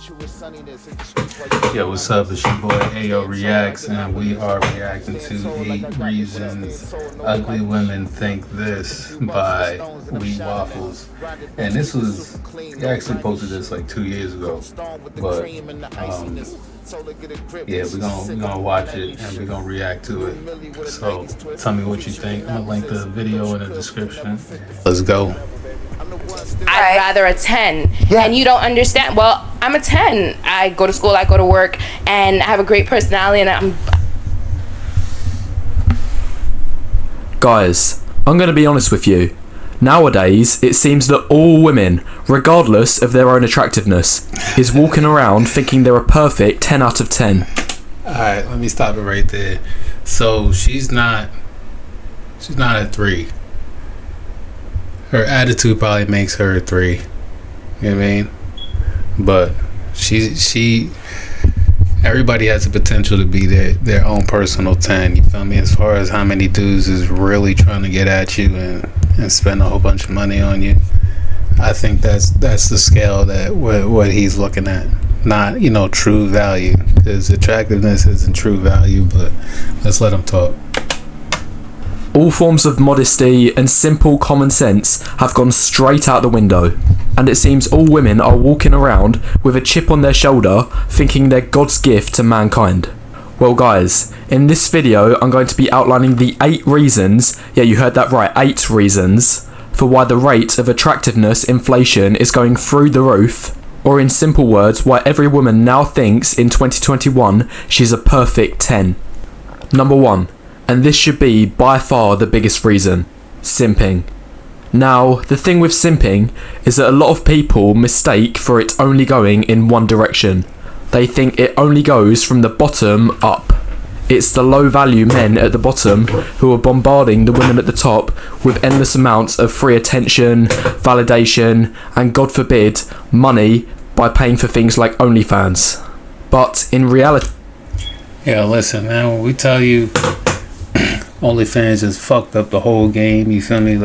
Yo, what's up? It's your boy Ayo Reacts, and we are reacting to 8 Reasons Ugly Women Think This by Wheat Waffles. And this was, he actually posted this like 2 years ago, but yeah, we're gonna watch it and we're gonna react to it. So tell me what you think. I'm gonna link the video in the description. Let's go. I'd rather a 10. Yeah. And you don't understand. Well, I'm a 10. I go to school, I go to work, and I have a great personality, and I'm... Guys, I'm going to be honest with you. Nowadays, it seems that all women, regardless of their own attractiveness, is walking around thinking they're a perfect 10 out of 10. Alright, let me stop it right there. So she's not a 3. Her attitude probably makes her a 3. You know what I mean? But she everybody has the potential to be their own personal 10. You feel me? As far as how many dudes is really trying to get at you and spend a whole bunch of money on you, I think that's the scale that what he's looking at. Not, true value, because attractiveness isn't true value. But let's let him talk. All forms of modesty and simple common sense have gone straight out the window, and it seems all women are walking around with a chip on their shoulder thinking they're God's gift to mankind. Well guys, in this video I'm going to be outlining the 8 reasons, yeah you heard that right, 8 reasons, for why the rate of attractiveness inflation is going through the roof, or in simple words, why every woman now thinks in 2021 she's a perfect 10. Number 1. And this should be by far the biggest reason: simping. Now, the thing with simping is that a lot of people mistake for it only going in one direction. They think it only goes from the bottom up. It's the low value men at the bottom who are bombarding the women at the top with endless amounts of free attention, validation, and God forbid, money by paying for things like OnlyFans. But in reality... Yeah, listen, man, when we tell you OnlyFans just fucked up the whole game, you feel me?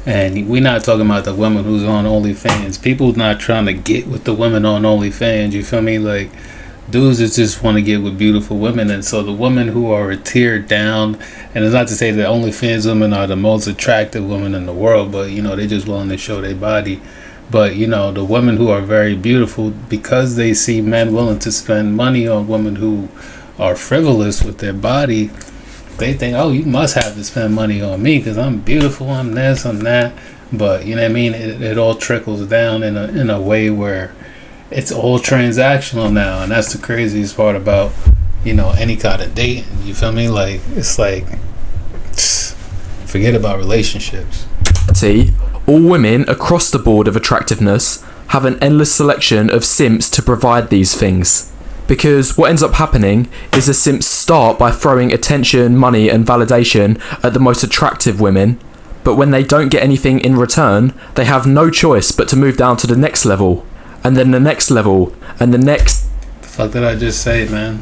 And we're not talking about the women who's on OnlyFans. People's not trying to get with the women on OnlyFans, you feel me? Dudes just want to get with beautiful women. And so the women who are a tier down, and it's not to say that OnlyFans women are the most attractive women in the world, but they're just willing to show their body. But the women who are very beautiful, because they see men willing to spend money on women who are frivolous with their body, they think, oh, you must have to spend money on me because I'm beautiful, I'm this, I'm that. But you know what I mean? It all trickles down in a way where it's all transactional now, and that's the craziest part about any kind of dating. You feel me? Forget about relationships. All women across the board of attractiveness have an endless selection of simps to provide these things. Because what ends up happening is the simps start by throwing attention, money and validation at the most attractive women, but when they don't get anything in return, they have no choice but to move down to the next level, and then the next level, and the next... The fuck did I just say, man?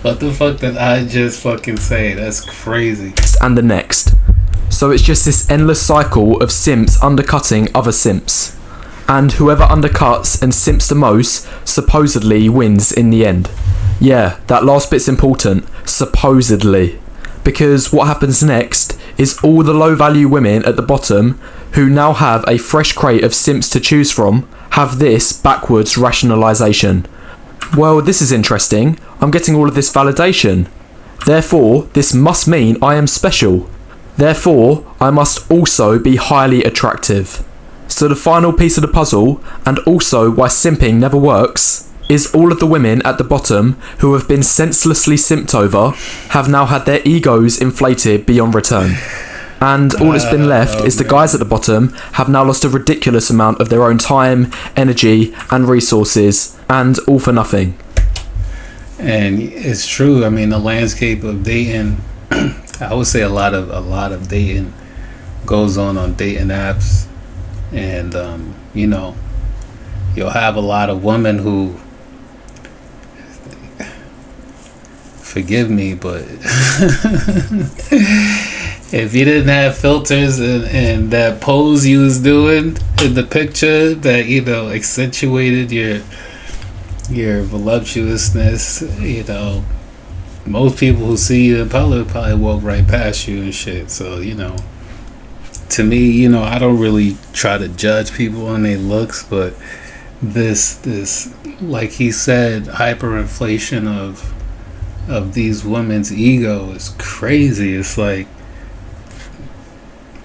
What the fuck did I just fucking say? That's crazy. And the next. So it's just this endless cycle of simps undercutting other simps. And whoever undercuts and simps the most supposedly wins in the end. Yeah, that last bit's important, supposedly. Because what happens next is all the low value women at the bottom, who now have a fresh crate of simps to choose from, have this backwards rationalisation. Well, this is interesting. I'm getting all of this validation. Therefore, this must mean I am special. Therefore, I must also be highly attractive. So the final piece of the puzzle, and also why simping never works, is all of the women at the bottom who have been senselessly simped over have now had their egos inflated beyond return. And all that's been left is the guys at the bottom have now lost a ridiculous amount of their own time, energy and resources, and all for nothing. And it's true. I mean, the landscape of dating, I would say a lot of dating goes on dating apps. And you'll have a lot of women who, forgive me, but If you didn't have filters and that pose you was doing in the picture that, you know, accentuated your voluptuousness, you know, most people who see you in public probably walk right past you and shit. So, you know, to me, you know, I don't really try to judge people on their looks, but this like he said, hyperinflation of these women's ego is crazy. It's like,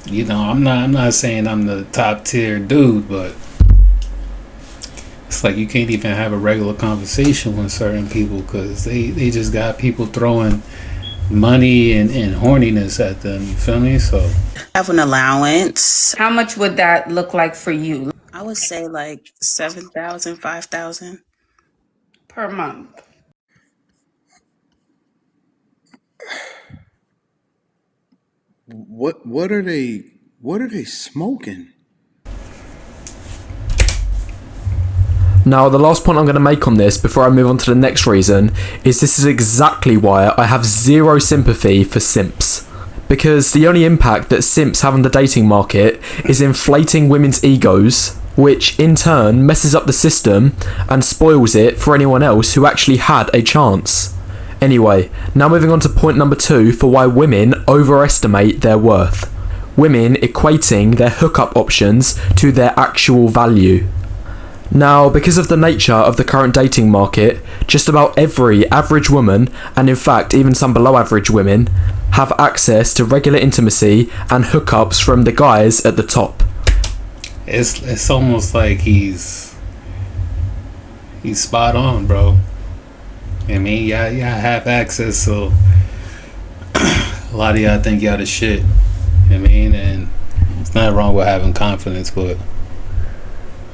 you know, I'm not saying I'm the top tier dude, but it's like you can't even have a regular conversation with certain people because they just got people throwing money and horniness at them. You feel me? So Have an allowance. How much would that look like for you I would say like 7,000, 5,000. per month? What are they smoking? Now, the last point I'm going to make on this before I move on to the next reason is this is exactly why I have zero sympathy for simps. Because the only impact that simps have on the dating market is inflating women's egos, which in turn messes up the system and spoils it for anyone else who actually had a chance. Anyway, now moving on to point number 2 for why women overestimate their worth. Women equating their hookup options to their actual value. Now, because of the nature of the current dating market, just about every average woman, and in fact even some below average women, have access to regular intimacy and hookups from the guys at the top. it's almost like he's spot on, bro. I mean, y'all have access, so a lot of y'all think y'all the shit. I mean, and it's not wrong with having confidence, but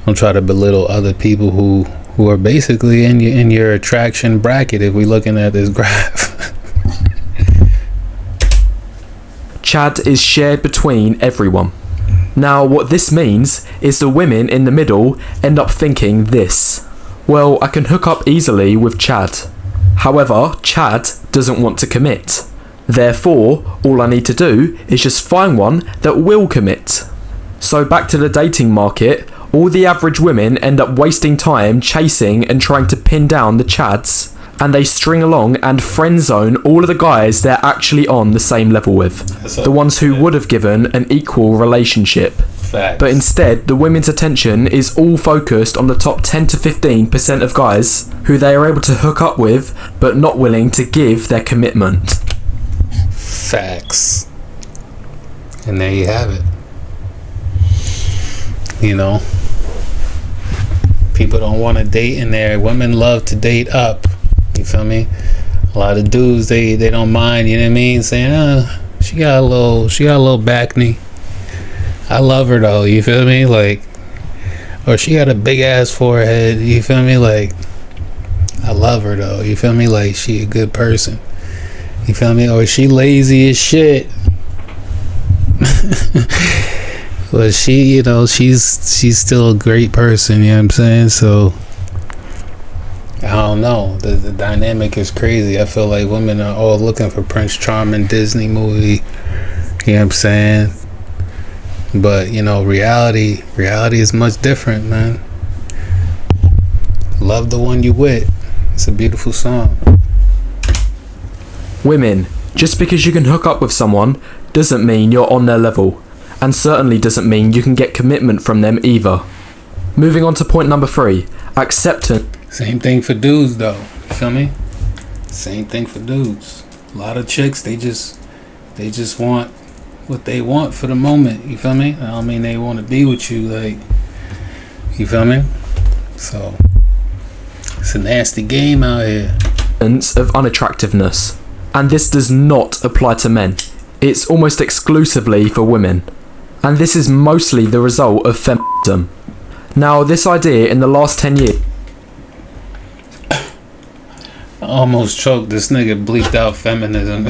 don't try to belittle other people who are basically in your attraction bracket if we're looking at this graph. Chad is shared between everyone. Now, what this means is the women in the middle end up thinking this: well, I can hook up easily with Chad. However, Chad doesn't want to commit. Therefore, all I need to do is just find one that will commit. So back to the dating market, all the average women end up wasting time chasing and trying to pin down the Chads, and they string along and friend zone all of the guys they're actually on the same level with. The ones who would have given an equal relationship. Facts. But instead, the women's attention is all focused on the top 10 to 15% of guys who they are able to hook up with, but not willing to give their commitment. Facts. And there you have it. You know, people don't want to date in there. Women love to date up. You feel me? A lot of dudes, they don't mind, you know what I mean, saying, she got a little back knee. I love her though, you feel me? Like, or she got a big ass forehead, you feel me? Like, I love her though, you feel me? Like, she a good person, you feel me? Or she lazy as shit. But she, you know, she's still a great person, you know what I'm saying? So I don't know, the dynamic is crazy. I feel like women are all looking for Prince Charming Disney movie, you know what I'm saying? But, you know, reality is much different, man. Love the one you with. It's a beautiful song. Women, just because you can hook up with someone doesn't mean you're on their level, and certainly doesn't mean you can get commitment from them either. Moving on to point number 3, acceptance. Same thing for dudes though, you feel me? Same thing for dudes. A lot of chicks, they just want what they want for the moment, you feel me? I don't mean they want to be with you, like, you feel me? So it's a nasty game out here. Of unattractiveness, and this does not apply to men. It's almost exclusively for women, and this is mostly the result of feminism. Now, this idea in the last 10 years. I almost choked. This nigga bleeped out feminism.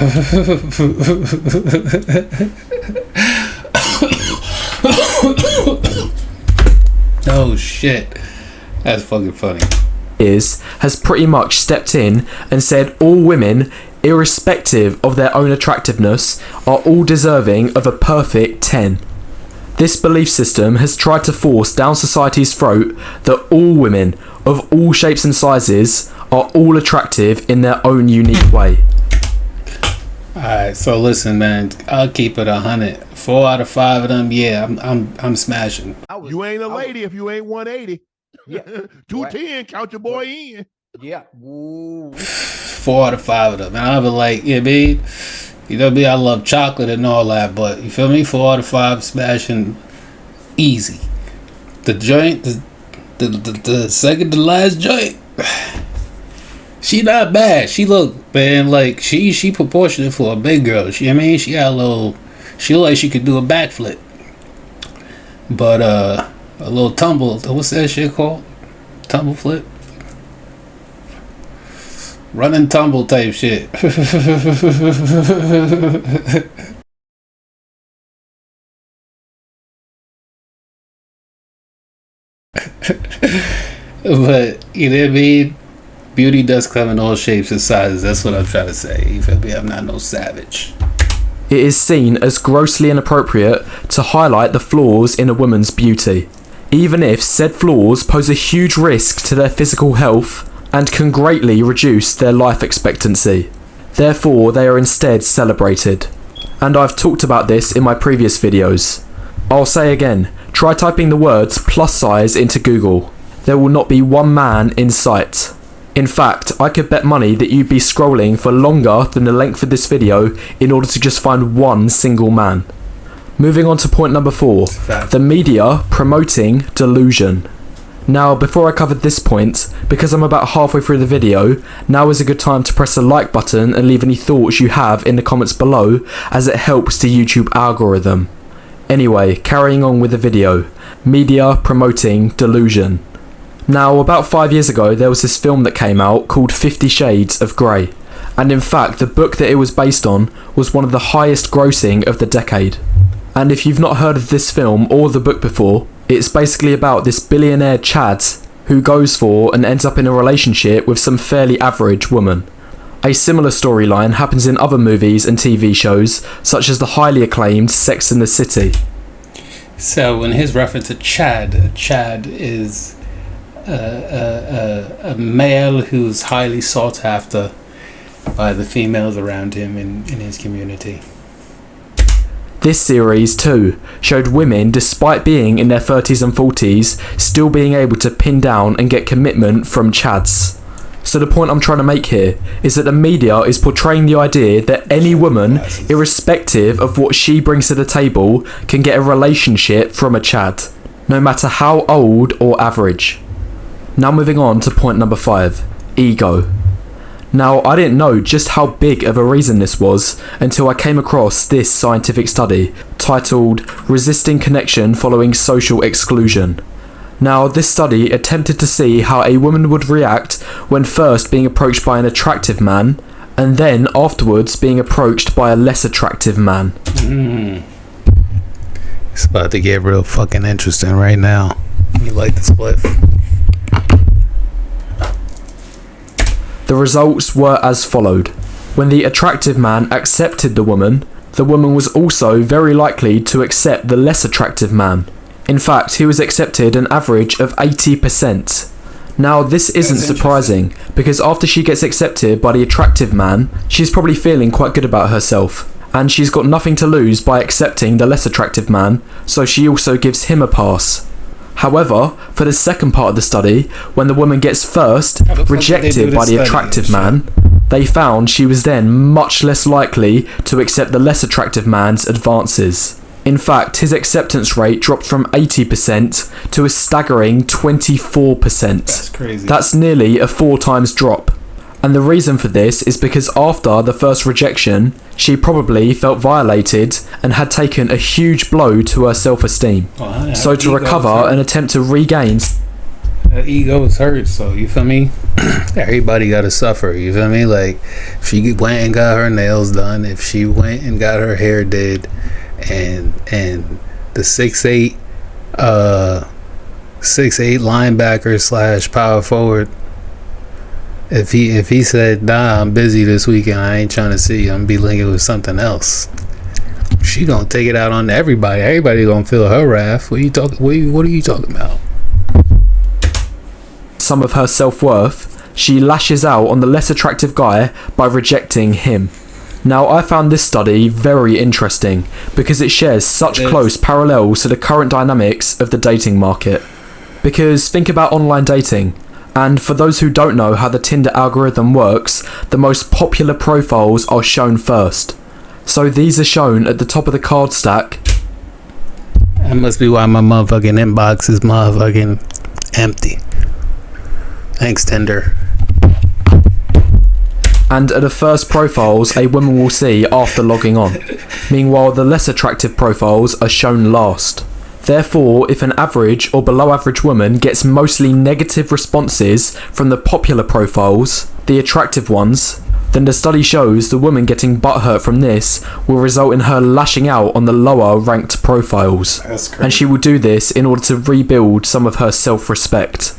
Oh shit, that's fucking funny. Has pretty much stepped in and said all women irrespective of their own attractiveness, are all deserving of a perfect 10. This belief system has tried to force down society's throat that all women, of all shapes and sizes, are all attractive in their own unique way. Alright, so listen, man. I'll keep it 100. 4 out of 5 of them, yeah, I'm smashing. You ain't a lady if you ain't 180. Yeah. 210, count your boy in. Yeah. Ooh. 4 out of 5 of them. And I'll be like, yeah, babe, you know me, I love chocolate and all that, but you feel me? 4 out of 5 smashing easy. The joint, the second to last joint, she not bad. She look, man, like she proportionate for a big girl. She got a little, she look like she could do a backflip. But a little tumble, what's that shit called? Tumble flip? Run and tumble type shit. But you know what I mean? Beauty does come in all shapes and sizes. That's what I'm trying to say. You feel me? I'm not no savage. It is seen as grossly inappropriate to highlight the flaws in a woman's beauty, even if said flaws pose a huge risk to their physical health and can greatly reduce their life expectancy. Therefore, they are instead celebrated. And I've talked about this in my previous videos. I'll say again, try typing the words plus size into Google. There will not be one man in sight. In fact, I could bet money that you'd be scrolling for longer than the length of this video in order to just find one single man. Moving on to point number 4, the media promoting delusion. Now, before I cover this point, because I'm about halfway through the video, now is a good time to press the like button and leave any thoughts you have in the comments below, as it helps the YouTube algorithm. Anyway, carrying on with the video, media promoting delusion. Now, about 5 years ago, there was this film that came out called 50 Shades of Grey, and in fact, the book that it was based on was one of the highest grossing of the decade. And if you've not heard of this film or the book before, it's basically about this billionaire Chad who goes for and ends up in a relationship with some fairly average woman. A similar storyline happens in other movies and TV shows, such as the highly acclaimed Sex and the City. So, in his reference to Chad is a male who's highly sought after by the females around him in his community. This series too showed women, despite being in their 30s and 40s, still being able to pin down and get commitment from Chads. So the point I'm trying to make here is that the media is portraying the idea that any woman, irrespective of what she brings to the table, can get a relationship from a Chad, no matter how old or average. Now moving on to point number 5, ego. Now, I didn't know just how big of a reason this was until I came across this scientific study titled Resisting Connection Following Social Exclusion. Now, this study attempted to see how a woman would react when first being approached by an attractive man and then afterwards being approached by a less attractive man. It's about to get real fucking interesting right now. You like the spliff? The results were as followed. When the attractive man accepted the woman was also very likely to accept the less attractive man. In fact, he was accepted an average of 80%. Now, this isn't surprising, because after she gets accepted by the attractive man, she's probably feeling quite good about herself, and she's got nothing to lose by accepting the less attractive man, so she also gives him a pass. However, for the second part of the study, when the woman gets first rejected by the attractive man, they found she was then much less likely to accept the less attractive man's advances. In fact, his acceptance rate dropped from 80% to a staggering 24%. That's crazy. That's nearly a 4 times drop. And the reason for this is because after the first rejection, she probably felt violated and had taken a huge blow to her self-esteem. So to recover and attempt to regain... Her ego is hurt, so you feel me? Everybody gotta suffer, you feel me? Like, if she went and got her nails done, if she went and got her hair did, and the 6'8" linebacker / power forward If he said, nah, I'm busy this weekend, I ain't trying to see you, I'm be linking with something else, she gonna take it out on everybody. Everybody gonna feel her wrath. What are you talking about? Some of her self-worth, she lashes out on the less attractive guy by rejecting him. Now, I found this study very interesting because it shares such close parallels to the current dynamics of the dating market. Because think about online dating, and for those who don't know how the Tinder algorithm works, the most popular profiles are shown first. So these are shown at the top of the card stack. That must be why my motherfucking inbox is motherfucking empty. Thanks, Tinder. And are the first profiles a woman will see after logging on. Meanwhile, the less attractive profiles are shown last. Therefore, if an average or below average woman gets mostly negative responses from the popular profiles, the attractive ones, then the study shows the woman getting butthurt from this will result in her lashing out on the lower ranked profiles. And she will do this in order to rebuild some of her self-respect.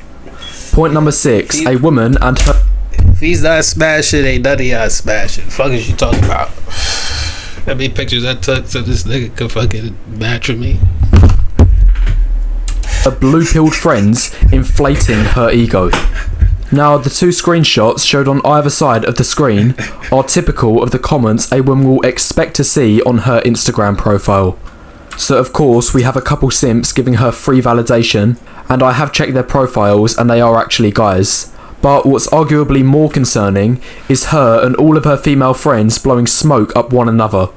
Point number 6, a woman and her... If he's not smashing, ain't none of y'all smashing. Fuck is you talking about? How many pictures I took so this nigga could fucking match with me? Her blue-pilled friends inflating her ego. Now, the two screenshots showed on either side of the screen are typical of the comments a woman will expect to see on her Instagram profile. So of course we have a couple simps giving her free validation, and I have checked their profiles and they are actually guys. But what's arguably more concerning is her and all of her female friends blowing smoke up one another.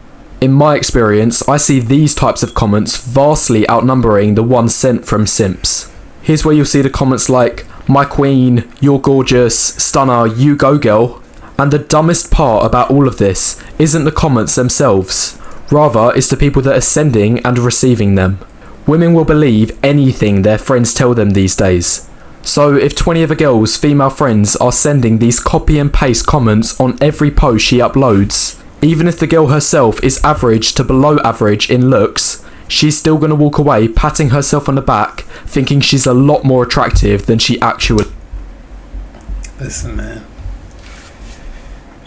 In my experience, I see these types of comments vastly outnumbering the ones sent from simps. Here's where you'll see the comments like, "My queen, you're gorgeous, stunner, you go girl." And the dumbest part about all of this isn't the comments themselves. Rather, it's the people that are sending and receiving them. Women will believe anything their friends tell them these days. So if 20 of a girl's female friends are sending these copy and paste comments on every post she uploads, even if the girl herself is average to below average in looks, she's still going to walk away patting herself on the back, thinking she's a lot more attractive than she actually... Listen, man.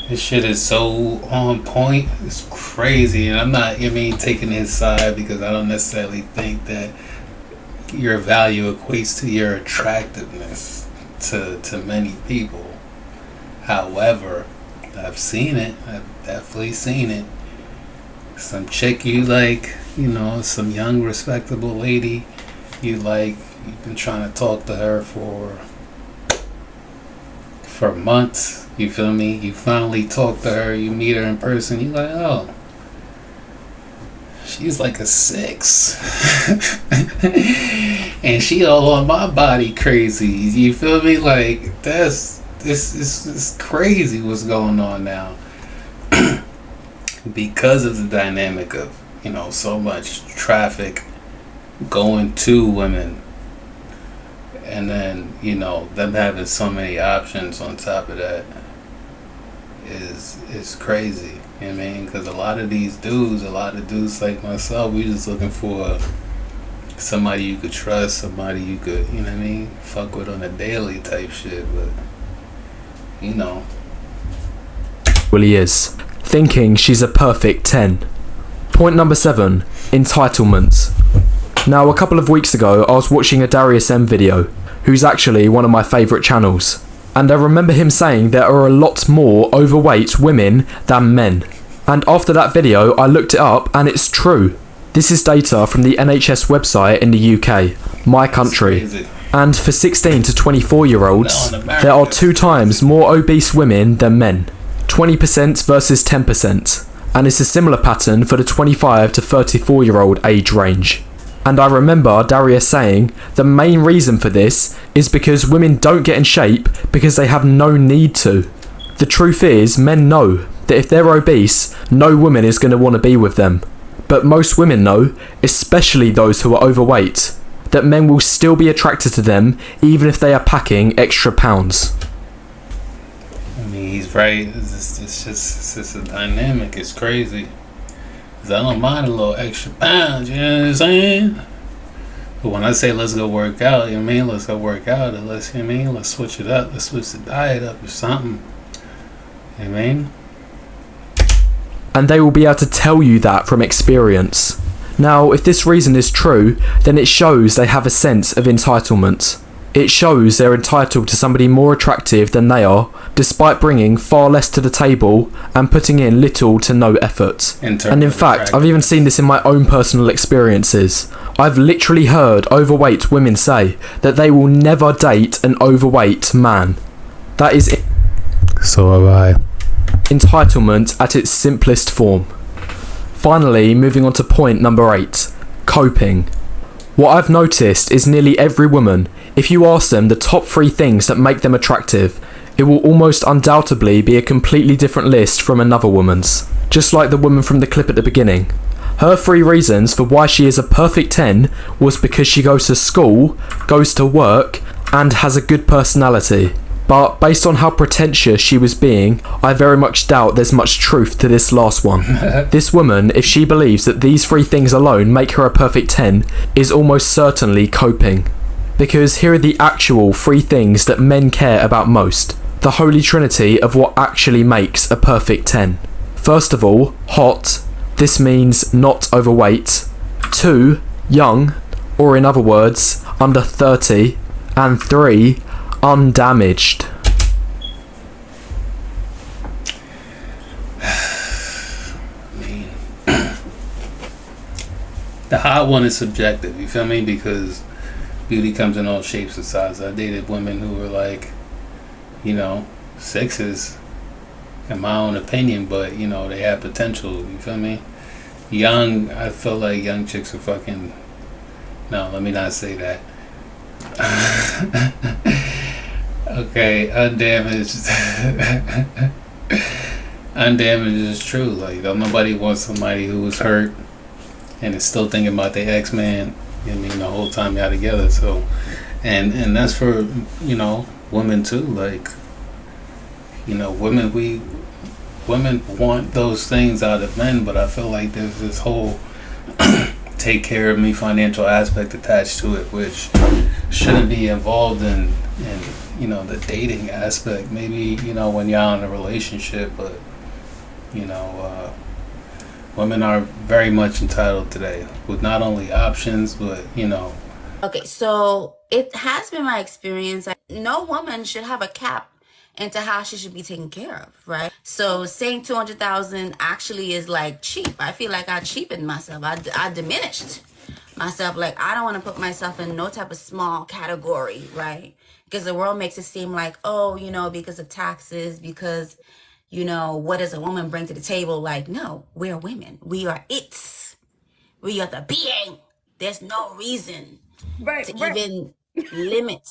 This shit is so on point. It's crazy. And I'm not, taking his side because I don't necessarily think that your value equates to your attractiveness to many people. However, I've seen it. I've definitely seen it. Some chick you like, some young respectable lady you like, you've been trying to talk to her for months, you feel me? You finally talk to her, you meet her in person, you like, oh, she's like a 6. And she all on my body crazy, you feel me? Like, this is crazy what's going on now. Because of the dynamic of, so much traffic going to women. And then, them having so many options on top of that is crazy. You know what I mean? Because a lot of dudes like myself, we just looking for somebody you could trust, somebody you could, fuck with on a daily type shit. But, really is. Thinking she's a perfect 10. Point number 7, entitlements. Now, a couple of weeks ago, I was watching a Darius M video, who's actually one of my favourite channels, and I remember him saying there are a lot more overweight women than men. And after that video, I looked it up, and it's true. This is data from the NHS website in the UK, my country. And for 16 to 24-year-olds, there are 2 times more obese women than men. 20% versus 10%. And it's a similar pattern for the 25 to 34-year-old age range. And I remember Darius saying the main reason for this is because women don't get in shape because they have no need to. The truth is, men know that if they're obese, no woman is going to want to be with them. But most women know, especially those who are overweight, that men will still be attracted to them even if they are packing extra pounds. He's right. It's just a dynamic. It's crazy. 'Cause I don't mind a little extra pounds, you know what I'm saying? But when I say let's go work out, you know what I mean? Let's go work out. And let's, you know what I mean? Let's switch it up. Let's switch the diet up or something. You know what I mean? And they will be able to tell you that from experience. Now, if this reason is true, then it shows they have a sense of entitlement. It shows they're entitled to somebody more attractive than they are, despite bringing far less to the table and putting in little to no effort. And in fact, I've even seen this in my own personal experiences. I've literally heard overweight women say that they will never date an overweight man. That is So have I. entitlement at its simplest form. Finally, moving on to point number 8, coping. What I've noticed is nearly every woman, if you ask them the top 3 things that make them attractive, it will almost undoubtedly be a completely different list from another woman's. Just like the woman from the clip at the beginning. Her 3 reasons for why she is a perfect 10 was because she goes to school, goes to work, and has a good personality. But based on how pretentious she was being, I very much doubt there's much truth to this last one. This woman, if she believes that these 3 things alone make her a perfect 10, is almost certainly coping. Because here are the actual 3 things that men care about most. The holy trinity of what actually makes a perfect 10. First of all, hot. This means not overweight. 2, young, or in other words, under 30. And 3, undamaged. The hot one is subjective, you feel me? Because beauty comes in all shapes and sizes. I dated women who were like, you know, 6s, in my own opinion, but, you know, they have potential, you feel me? Young, I feel like young chicks are fucking... No, let me not say that. Okay, undamaged. Undamaged is true. Like, don't nobody want somebody who was hurt and is still thinking about their ex-man, you know what I mean, the whole time y'all together. So, and that's for, you know, women too. Like, you know, women want those things out of men, but I feel like there's this whole take care of me financial aspect attached to it, which shouldn't be involved in you know, the dating aspect. Maybe, you know, when y'all in a relationship, but, you know, women are very much entitled today with not only options, but, you know. Okay, so it has been my experience that no woman should have a cap into how she should be taken care of, right? So saying 200,000 actually is like cheap. I feel like I cheapened myself. I diminished myself. Like, I don't want to put myself in no type of small category, right? Because the world makes it seem like, oh, you know, because of taxes, because, you know, what does a woman bring to the table? Like, no, we're women. We are it. We are the being. There's no reason to even limit.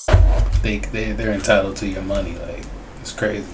They're entitled to your money. Like, it's crazy.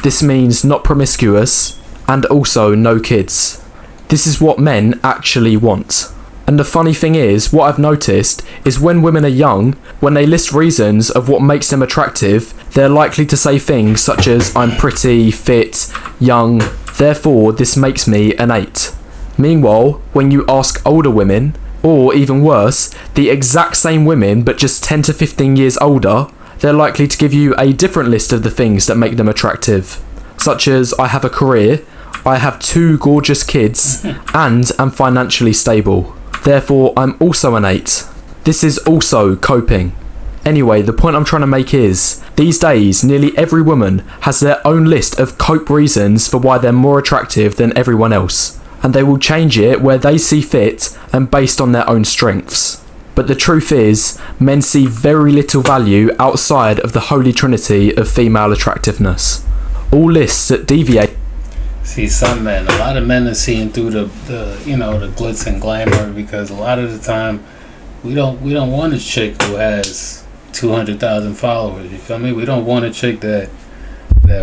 This means not promiscuous and also no kids. This is what men actually want. And the funny thing is, what I've noticed is when women are young, when they list reasons of what makes them attractive, they're likely to say things such as, I'm pretty, fit, young, therefore this makes me an 8. Meanwhile, when you ask older women, or even worse, the exact same women but just 10 to 15 years older, they're likely to give you a different list of the things that make them attractive. Such as, I have a career, I have 2 gorgeous kids, and am financially stable. Therefore, I'm also an 8. This is also coping. Anyway, the point I'm trying to make is, these days, nearly every woman has their own list of cope reasons for why they're more attractive than everyone else. And they will change it where they see fit and based on their own strengths. But the truth is, men see very little value outside of the holy trinity of female attractiveness. All lists that deviate. See, some men, a lot of men are seeing through the you know, the glitz and glamour, because a lot of the time we don't want a chick who has 200,000 followers. You feel me? We don't want a chick that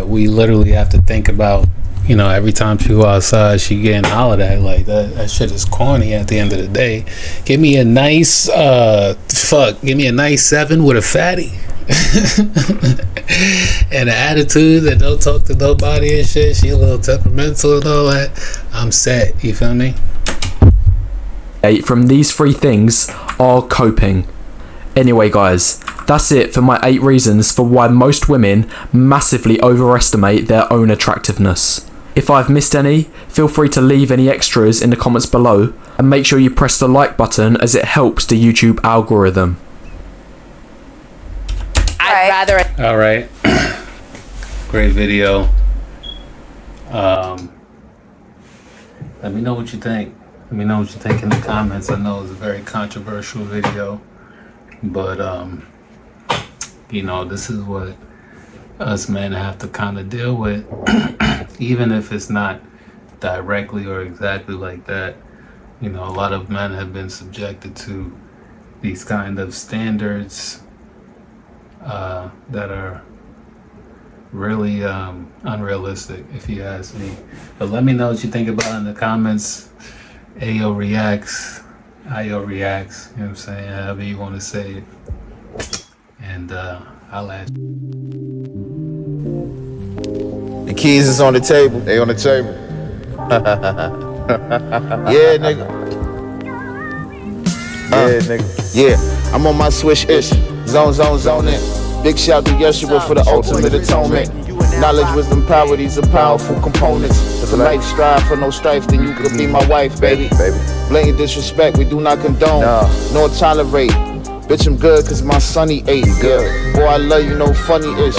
we literally have to think about, you know, every time she go outside, she getting hollered at. Like, that shit is corny at the end of the day. Give me a nice give me a nice 7 with a fatty. And an attitude that don't talk to nobody and shit. She a little temperamental and all that. I'm set. You feel me? from these 3 things are coping. Anyway guys, that's it for my 8 reasons for why most women massively overestimate their own attractiveness. If I've missed any, feel free to leave any extras in the comments below, and make sure you press the like button as it helps the YouTube algorithm. I'd rather. All right. Great video. Let me know what you think. Let me know what you think in the comments. I know it's a very controversial video, but you know, this is what us men have to kind of deal with, even if it's not directly or exactly like that. You know, a lot of men have been subjected to these kind of standards that are really unrealistic, if you ask me. But let me know what you think about it in the comments. Ayo reacts, Ayo reacts, you know what I'm saying, however you want to say it. And I'll ask. The keys is on the table. They on the table. Yeah, nigga. Yeah, I'm on my swish-ish. Zone in. Big shout to Yeshua for the ultimate atonement. Knowledge, wisdom, power, these are powerful components. If a life strive for no strife, then you could be my wife, baby. Blatant disrespect, we do not condone, nor tolerate. Bitch, I'm good cause my sonny ate. Yeah. Boy, I love you, no funny-ish.